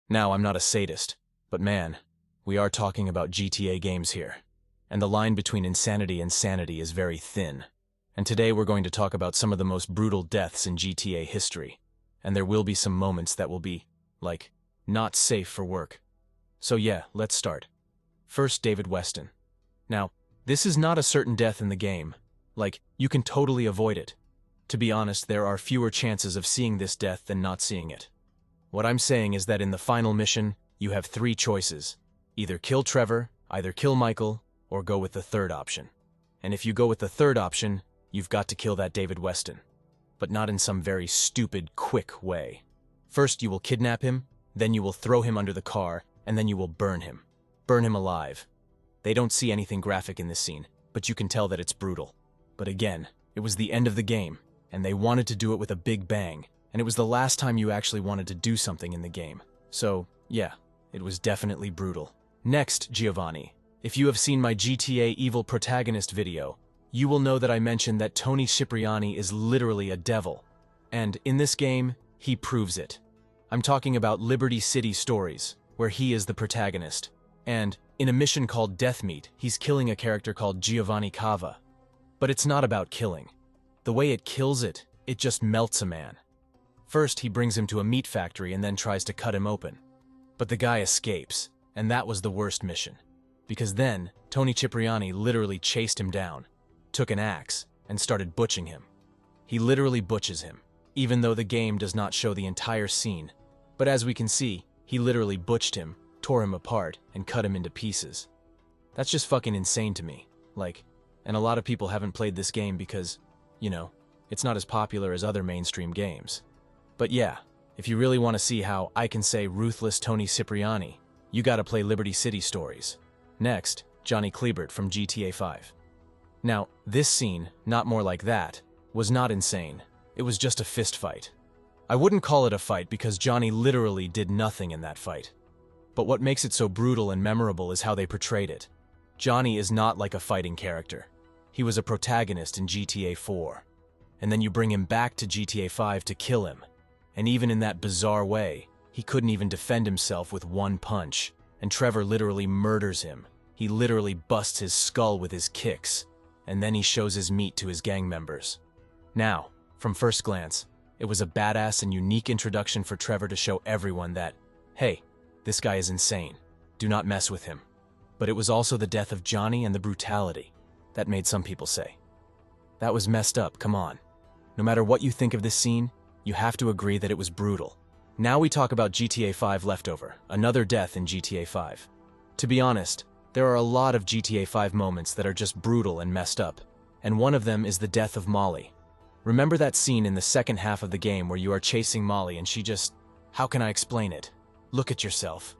Now, I'm not a sadist, but man, we are talking about GTA games here. And the line between insanity and sanity is very thin. And today we're going to talk about some of the most brutal deaths in GTA history. And there will be some moments that will be, like, not safe for work. So yeah, let's start. First, David Weston. Now, this is not a certain death in the game. Like, you can totally avoid it. To be honest, there are fewer chances of seeing this death than not seeing it. What I'm saying is that in the final mission, you have three choices. Either kill Trevor, either kill Michael, or go with the third option. And if you go with the third option, you've got to kill that David Weston. But not in some very stupid, quick way. First, you will kidnap him, then you will throw him under the car, and then you will burn him. Burn him alive. They don't see anything graphic in this scene, but you can tell that it's brutal. But again, it was the end of the game, and they wanted to do it with a big bang, and it was the last time you actually wanted to do something in the game. So, yeah, it was definitely brutal. Next, Giovani. If you have seen my GTA Evil Protagonist video, you will know that I mentioned that Tony Cipriani is literally a devil. And in this game, he proves it. I'm talking about Liberty City Stories, where he is the protagonist. And in a mission called Death Meat, he's killing a character called Giovani Cava. But it's not about killing. The way it kills it just melts a man. First, he brings him to a meat factory and then tries to cut him open. But the guy escapes, and that was the worst mission. Because then, Tony Cipriani literally chased him down, took an axe, and started butching him. He literally butches him, even though the game does not show the entire scene. But as we can see, he literally butched him, tore him apart, and cut him into pieces. That's just fucking insane to me. Like, and a lot of people haven't played this game because, you know, it's not as popular as other mainstream games. But yeah, if you really want to see how I can say ruthless Tony Cipriani, you gotta play Liberty City Stories. Next, Johnny Klebert from GTA 5. Now, this scene, not more like that, was not insane. It was just a fist fight. I wouldn't call it a fight because Johnny literally did nothing in that fight. But what makes it so brutal and memorable is how they portrayed it. Johnny is not like a fighting character. He was a protagonist in GTA 4. And then you bring him back to GTA 5 to kill him. And even in that bizarre way, he couldn't even defend himself with one punch. And Trevor literally murders him. He literally busts his skull with his kicks. And then he shows his meat to his gang members. Now, from first glance, it was a badass and unique introduction for Trevor to show everyone that, hey, this guy is insane. Do not mess with him. But it was also the death of Johnny and the brutality. That made some people say. That was messed up, come on. No matter what you think of this scene, you have to agree that it was brutal. Now we talk about GTA 5 Leftover, another death in GTA 5. To be honest, there are a lot of GTA 5 moments that are just brutal and messed up, and one of them is the death of Molly. Remember that scene in the second half of the game where you are chasing Molly and she just... How can I explain it? Look at yourself.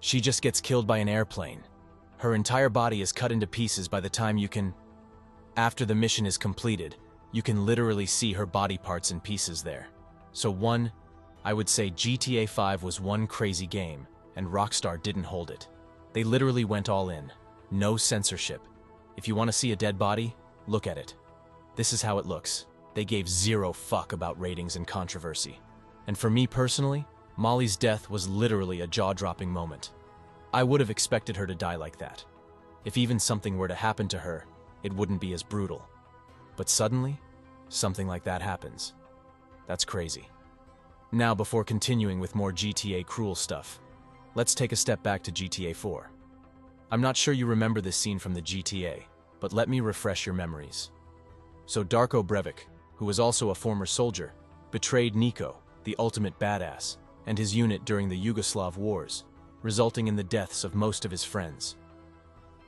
She just gets killed by an airplane. Her entire body is cut into pieces by the time you can... After the mission is completed, you can literally see her body parts in pieces there. So I would say GTA 5 was one crazy game, and Rockstar didn't hold it. They literally went all in. No censorship. If you want to see a dead body, look at it. This is how it looks. They gave zero fuck about ratings and controversy. And for me personally, Molly's death was literally a jaw-dropping moment. I would have expected her to die like that. If even something were to happen to her, it wouldn't be as brutal. But suddenly, something like that happens. That's crazy. Now, before continuing with more GTA cruel stuff, let's take a step back to GTA 4. I'm not sure you remember this scene from the GTA, but let me refresh your memories. So Darko Breivik, who was also a former soldier, betrayed Niko, the ultimate badass, and his unit during the Yugoslav wars, resulting in the deaths of most of his friends.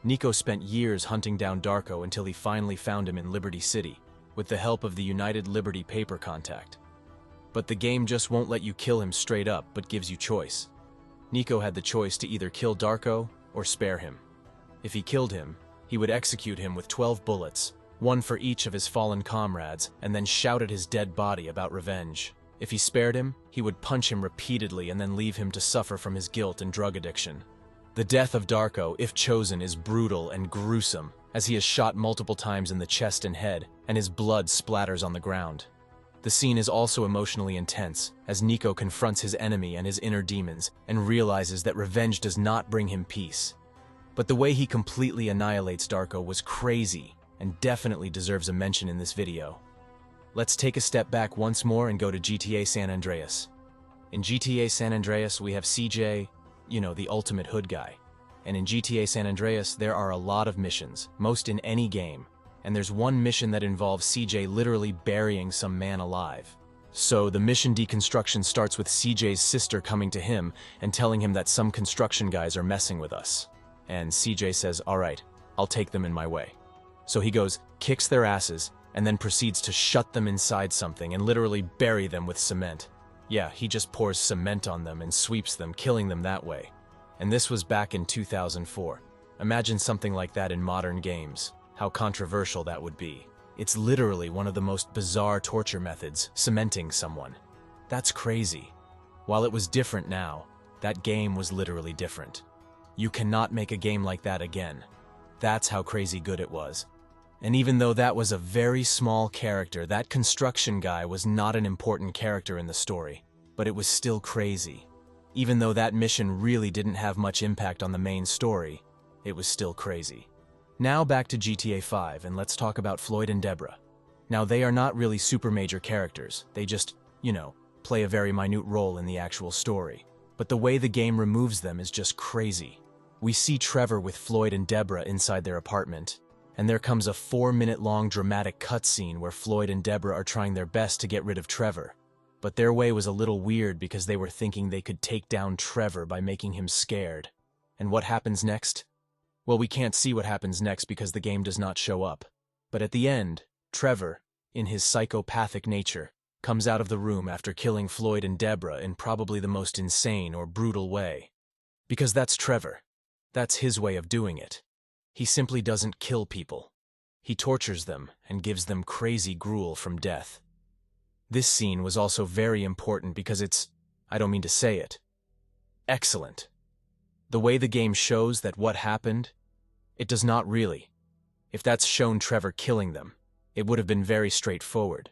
Niko spent years hunting down Darko until he finally found him in Liberty City, with the help of the United Liberty paper contact. But the game just won't let you kill him straight up, but gives you choice. Niko had the choice to either kill Darko or spare him. If he killed him, he would execute him with 12 bullets, one for each of his fallen comrades, and then shout at his dead body about revenge. If he spared him, he would punch him repeatedly and then leave him to suffer from his guilt and drug addiction. The death of Darko, if chosen, is brutal and gruesome, as he is shot multiple times in the chest and head, and his blood splatters on the ground. The scene is also emotionally intense, as Nico confronts his enemy and his inner demons and realizes that revenge does not bring him peace. But the way he completely annihilates Darko was crazy and definitely deserves a mention in this video. Let's take a step back once more and go to GTA San Andreas. In GTA San Andreas, we have CJ, the ultimate hood guy. And in GTA San Andreas, there are a lot of missions, most in any game. And there's one mission that involves CJ literally burying some man alive. So the mission deconstruction starts with CJ's sister coming to him and telling him that some construction guys are messing with us. And CJ says, "All right, I'll take them in my way." So he goes, kicks their asses, and then proceeds to shut them inside something and literally bury them with cement. Yeah, he just pours cement on them and sweeps them, killing them that way. And this was back in 2004. Imagine something like that in modern games. How controversial that would be. It's literally one of the most bizarre torture methods, cementing someone. That's crazy. While it was different now, that game was literally different. You cannot make a game like that again. That's how crazy good it was. And even though that was a very small character, that construction guy was not an important character in the story, but it was still crazy. Even though that mission really didn't have much impact on the main story, it was still crazy. Now back to GTA 5, and let's talk about Floyd and Deborah. Now they are not really super major characters, they just, play a very minute role in the actual story. But the way the game removes them is just crazy. We see Trevor with Floyd and Deborah inside their apartment, and there comes a 4-minute-long dramatic cutscene where Floyd and Deborah are trying their best to get rid of Trevor. But their way was a little weird because they were thinking they could take down Trevor by making him scared. And what happens next? Well, we can't see what happens next because the game does not show up. But at the end, Trevor, in his psychopathic nature, comes out of the room after killing Floyd and Deborah in probably the most insane or brutal way. Because that's Trevor. That's his way of doing it. He simply doesn't kill people. He tortures them and gives them crazy gruel from death. This scene was also very important because it's, I don't mean to say it, excellent. The way the game shows that what happened, it does not really. If that's shown Trevor killing them, it would have been very straightforward.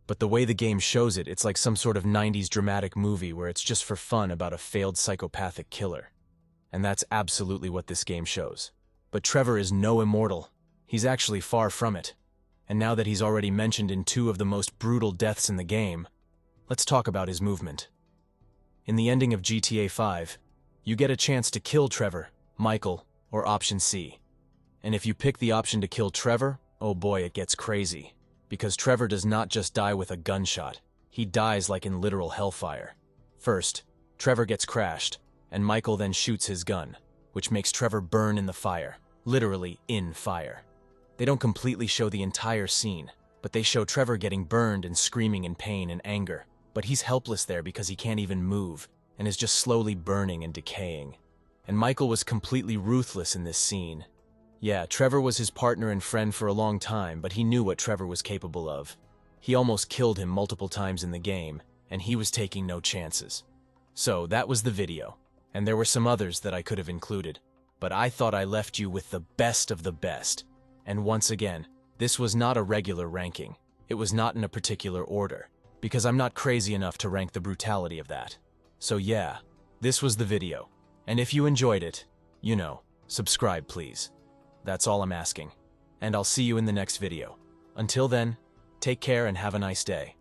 But the way the game shows it, it's like some sort of 90s dramatic movie where it's just for fun about a failed psychopathic killer. And that's absolutely what this game shows. But Trevor is no immortal. He's actually far from it. And now that he's already mentioned in 2 of the most brutal deaths in the game, let's talk about his movement. In the ending of GTA 5, you get a chance to kill Trevor, Michael, or option C. And if you pick the option to kill Trevor, oh boy, it gets crazy. Because Trevor does not just die with a gunshot, he dies like in literal hellfire. First, Trevor gets crashed, and Michael then shoots his gun, which makes Trevor burn in the fire, literally in fire. They don't completely show the entire scene, but they show Trevor getting burned and screaming in pain and anger, but he's helpless there because he can't even move, and is just slowly burning and decaying. And Michael was completely ruthless in this scene. Yeah, Trevor was his partner and friend for a long time, but he knew what Trevor was capable of. He almost killed him multiple times in the game, and he was taking no chances. So that was the video, and there were some others that I could have included, but I thought I left you with the best of the best. And once again, this was not a regular ranking. It was not in a particular order, because I'm not crazy enough to rank the brutality of that. So yeah, this was the video. And if you enjoyed it, subscribe please. That's all I'm asking. And I'll see you in the next video. Until then, take care and have a nice day.